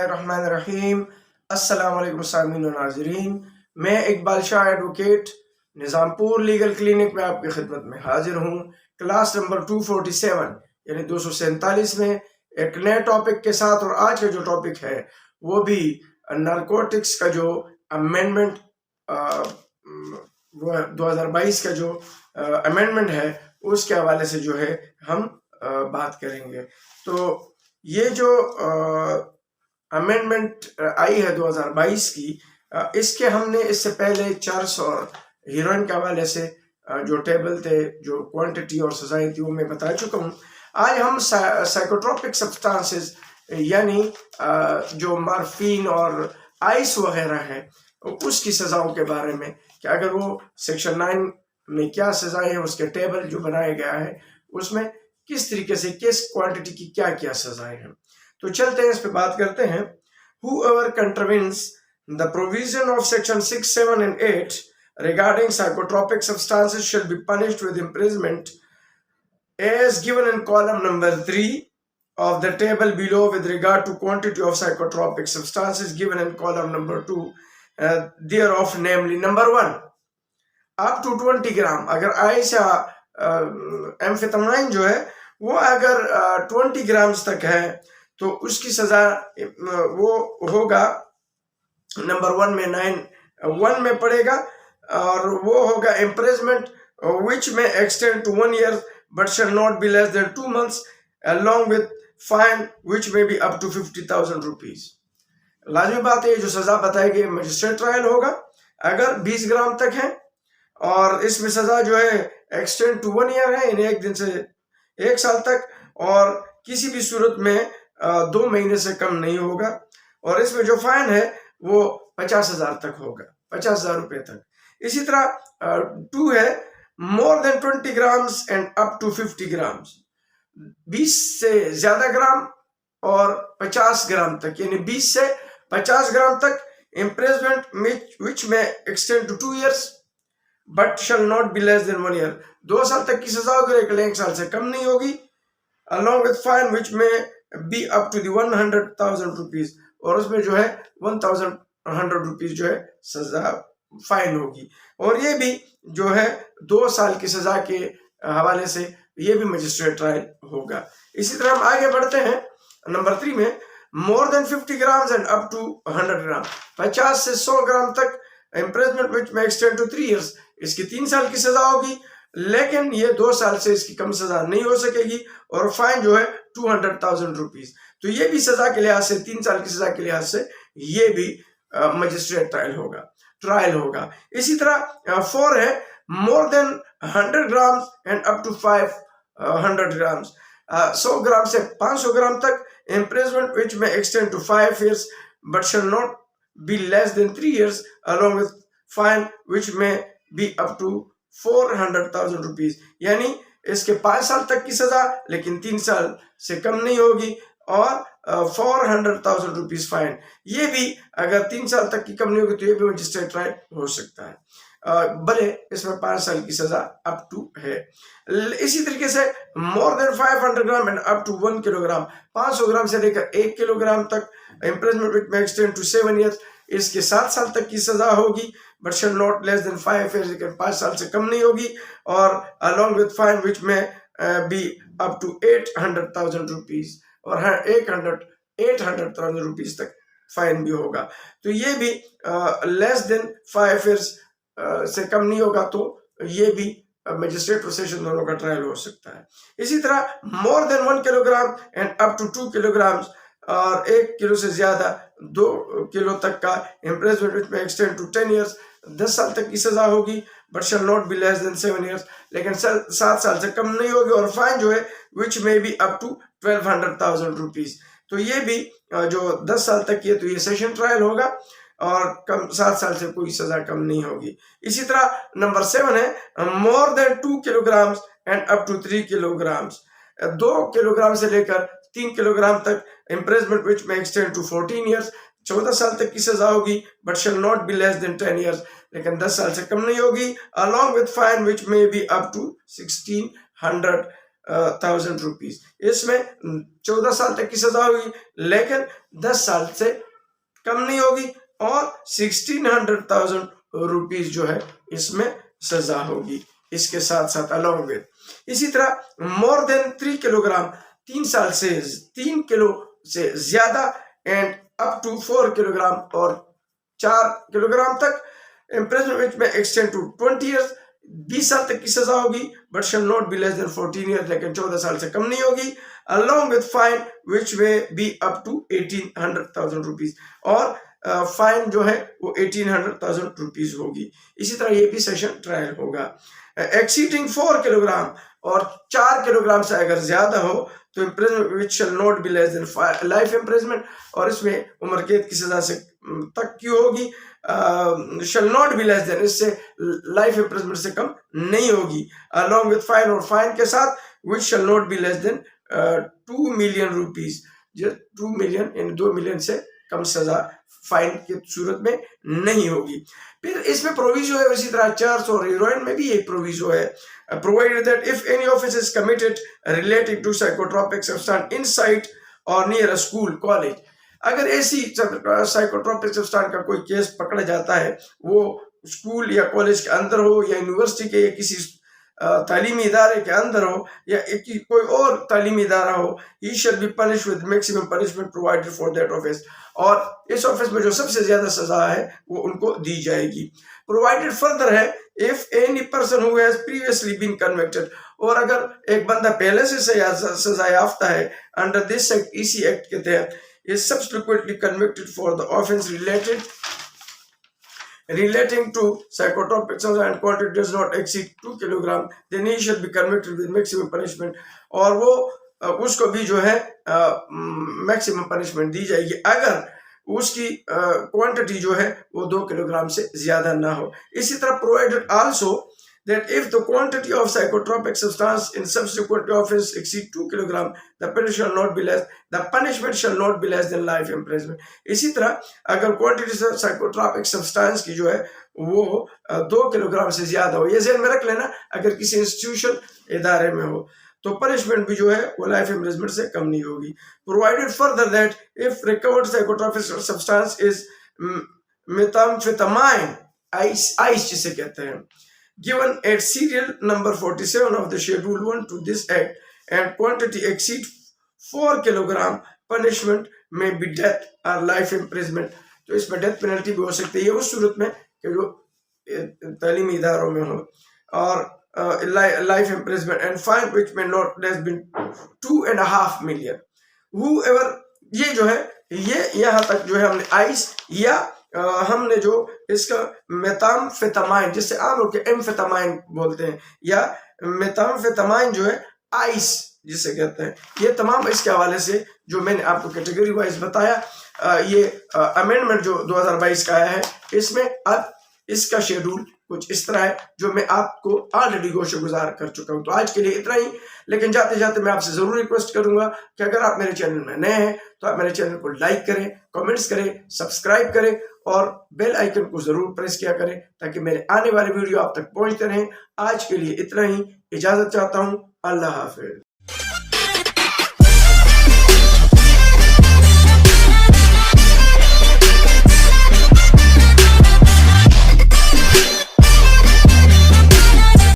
बिस्मिल्लाहिर्रहमानिर्रहीम। अस्सलाम वालेकुम सामीन व नाज़रीन। मैं Iqbal Shah advocate Nizampur legal clinic में आपकी खिदमत में हाजिर हूँ। क्लास नंबर 247 यानी 247 में एक नए टॉपिक के साथ। और आज का जो टॉपिक है वो भी नारकोटिक्स का जो अमेंडमेंट 2022 का जो अमेंडमेंट है उसके हवाले से जो है हम बात करेंगे। तो ये जो अमेंडमेंट आई है 2022 की, इसके हमने इससे पहले चर्स और हीरोइन के हवाले से जो टेबल थे, जो क्वांटिटी और सजाएं थी, वो मैं बता चुका हूँ। आज हम साइकोट्रोपिक सब्सटेंसेस यानी जो मार्फिन और आइस वगैरह है उसकी सजाओं के बारे में, कि अगर वो सेक्शन 9 में क्या सजाएं हैं, उसके टेबल जो बनाया गया है उसमें किस तरीके से किस क्वांटिटी की क्या क्या सजाएं हैं। तो चलते हैं, इस पे बात करते हैं। Whoever contravenes the provision of section 6, 7 and 8 regarding psychotropic substances shall be punished with imprisonment as given in column number 3 of the table below with regard to quantity of psychotropic substances given in column number 2 thereof, namely number 1 up to 20 ग्राम। अगर ice या amphetamine जो है वो अगर 20 grams तक है तो उसकी सजा वो होगा नंबर 1 में 9(1) में पड़ेगा, और वो होगा imprisonment which may extend to 1 year but shall not be less than 2 months along with fine which may be up to 50,000 rupees। लाजमी बात है, जो सजा बताएगी मजिस्ट्रेट ट्रायल होगा अगर 20 ग्राम तक है, और इसमें सजा जो है एक्सटेंड टू 1 ईयर है, यानी 1 दिन से 1 साल तक, और किसी भी सूरत में 2 महीने से कम नहीं होगा। और इसमें जो फाइन है वो 50,000 तक होगा, 50,000 रुपए तक। इसी तरह 2 है more than 20 grams and up to 50 grams, 20 से ज्यादा ग्राम और 50 ग्राम तक, यानी 20 से 50 ग्राम तक imprisonment which may extend to 2 years but shall not be less than 1 year। 2 साल तक की सजा होगी लेकिन 1 साल से कम नहीं होगी, along with fine which may be up to the 100,000 rupees, और उसमें जो है 1,100 रुपीज जो है सजा फाइन होगी। और ये भी जो है 2 साल की सजा के हवाले से ये भी मजिस्ट्रेट ट्रायल होगा। इसी तरह हम आगे बढ़ते हैं नंबर 3 में, more than 50 grams and up to 100 gram, 50 से 100 ग्राम तक imprisonment which may extend to 3 years, इसकी 3 साल की सजा होगी, लेकिन ये 2 साल से इसकी कम सजा नहीं हो सकेगी, और फाइन जो है 200,000 रुपीज। तो ये भी सजा के लिहाज से, 3 साल की सजा के लिहाज से ये भी मजिस्ट्रेट ट्रायल होगा। इसी तरह 4 है more than 100 grams and up to 500 grams, 100 gram से 500 ग्राम तक imprisonment which may extend to 5 years but shall not be less than 3 years along with fine which may be up to 400,000 rupees, यानी इसके 5 साल तक की सजा लेकिन 3 साल से कम नहीं होगी, और 400,000 रुपीज फाइन। ये भी अगर 3 साल तक की कम नहीं होगी तो ये भी मजिस्ट्रेट ट्रायल हो सकता है, भले इसमें 5 साल की सजा अप टू है। इसी तरीके से more than 500 gram and up to 1 kilogram, 500 gram से लेकर 1 किलोग्राम तक imprisonment which may extend to 7 years, इसके 7 साल तक की सजा होगी, but shall not less than 5 years, लेकिन 5 साल से कम नहीं होगी, और अलॉन्ग विद फाइन विच में बी अप टू 800,000 रुपीज, और 800,000 रुपीज तक फाइन भी होगा। तो ये भी लेस देन 5 years से कम नहीं होगा, तो ये भी मजिस्ट्रेट और सेशन दोनों का ट्रायल हो सकता है। इसी तरह more than 1 kilogram and up to 2 kilograms, और 1 किलो से ज्यादा 2 किलो तक का इम्प्रिजमेंट में एक्सटेंड टू 10 years, 10 साल तक की सजा होगी, but shall not be less then 7 years, लेकिन 7 साल से कम नहीं होगी, और फाइन जो है विच में बी अप टू 1,200,000 रुपीज। तो ये भी जो 10 साल तक की है तो ये सेशन ट्रायल होगा, और कम 7 साल से कोई सजा कम नहीं होगी। इसी तरह नंबर 7 है more than 2 kilograms and up to 3 kilograms, 2 kilogram से लेकर 3 किलोग्राम तक imprisonment which may extend to 14 years, 14 साल तक की सजा होगी, but shall not be less then 10 years, लेकिन 10 साल से कम नहीं होगी, अलॉन्ग विद फाइन विच में बी अप टू 1,600 ₹14,000। इसमें 14 साल तक की सजा होगी, लेकिन 10 साल से कम नहीं होगी, और ₹1,600,000 जो है इसमें सजा होगी इसके साथ साथ अलॉन्ग विद। इसी तरह मोर देन 3 किलोग्राम, 3 साल से 3 किलो से ज्यादा, एंड अप टू 4 किलोग्राम और 4 किलोग्राम तक, imprisonment which may extend to 20 years, 20 साल तक की सजा होगी, but shall not be less then 14 years, लेकिन 14 साल से कम नहीं होगी, along with fine which may be up to 1800,000 rupees, और फाइन जो है वो 1800,000 रुपीज होगी। इसी तरह ये भी सेशन ट्रायल होगा। एक्सीडिंग 4 किलोग्राम और 4 किलोग्राम से अगर ज्यादा हो तो imprisonment which shall not be less then life imprisonment, और इसमें उम्र कैद की सजा से तक की होगी, shall not be less than, इससे लाइफ इम्प्रिजनमेंट से कम नहीं होगी, अलॉन्ग विद फाइन, और फाइन के साथ which shall not be less than 2 million rupees, जो 2 मिलियन इन 2 मिलियन से कम सजा फाइन की सूरत में नहीं होगी। फिर इसमें प्रोविजो है इसी तरह चर्च और हीरोइन में भी ये प्रोविजो है, provided that if any offence is committed related to psychotropic substance inside और नियर अ स्कूल कॉलेज, अगर ऐसी साइकोट्रोपिक सब्सटेंस का कोई केस पकड़ा जाता है, वो स्कूल या कॉलेज के अंदर हो, या यूनिवर्सिटी के या किसी तालीमी इदारे के अंदर हो, या कोई और तालीमी इदारा हो, he shall be punished with maximum punishment provided for that offence, और इस ऑफेंस में जो सबसे ज्यादा सजा है वो उनको दी जाएगी। प्रोवाइडेड फर्दर है if any person who has previously been convicted, और अगर एक बंदा पहले से सजा याफ्ता है अंडर दिस एक्ट, इसी एक्ट के तहत, is subsequently convicted for the offence relating to psychotropic substance and quantity does not exceed 2 kilogram, then he should be convicted with maximum punishment, और वो उसको भी जो है मैक्सिमम पनिशमेंट दी जाएगी अगर उसकी क्वांटिटी जो है वो 2 किलोग्राम से ज्यादा ना हो। इसी तरह provided also that if the quantity of psychotropic substance in subsequent offense exceed 2 kilogram, the punishment shall not be less than life imprisonment. इसी तरह अगर क्वांटिटी साइकोट्रोपिक सब्सटेंस की जो है वो 2 किलोग्राम से ज्यादा हो, ये ज़हन में रख लेना, अगर किसी इंस्टीट्यूशन इदारे में हो तो पनिशमेंट भी जो है वो लाइफ इम्प्रिजनमेंट से कम नहीं होगी। Provided further that if recovered psychotropic substance is methamphetamine, ice जिसे कहते हैं, given at serial number 47 of the schedule 1 to this act and quantity exceed 4 kilogram, punishment may be death or life imprisonment। तो इसमें death penalty भी हो सकती है उस सूरत में कि जो तालीमी इदारों में हो, और life imprisonment and fine which में not less than 2.5 million. whoever, ये जो है ये यहाँ तक जो है हमने आइस या हमने जो इसका मेथाम्फेटामाइन, जिससे आम लोग एम्फेटामाइन बोलते हैं, या मेथाम्फेटामाइन जो है आइस जिसे कहते हैं, ये तमाम इसके हवाले से जो मैंने आपको कैटेगरी वाइज बताया, ये अमेंडमेंट जो 2022 का आया है, इसमें अब इसका शेड्यूल कुछ इस तरह है जो मैं आपको ऑलरेडी गोशे गुजार कर चुका हूं। तो आज के लिए इतना ही, लेकिन जाते जाते मैं आपसे जरूर रिक्वेस्ट करूंगा कि अगर आप मेरे चैनल में नए हैं तो आप मेरे चैनल को लाइक करें, कमेंट्स करें, सब्सक्राइब करें और बेल आइकन को जरूर प्रेस किया करें ताकि मेरे आने वाले वीडियो आप तक पहुंचते रहें। आज के लिए इतना ही, इजाजत चाहता हूं। अल्लाह हाफिज।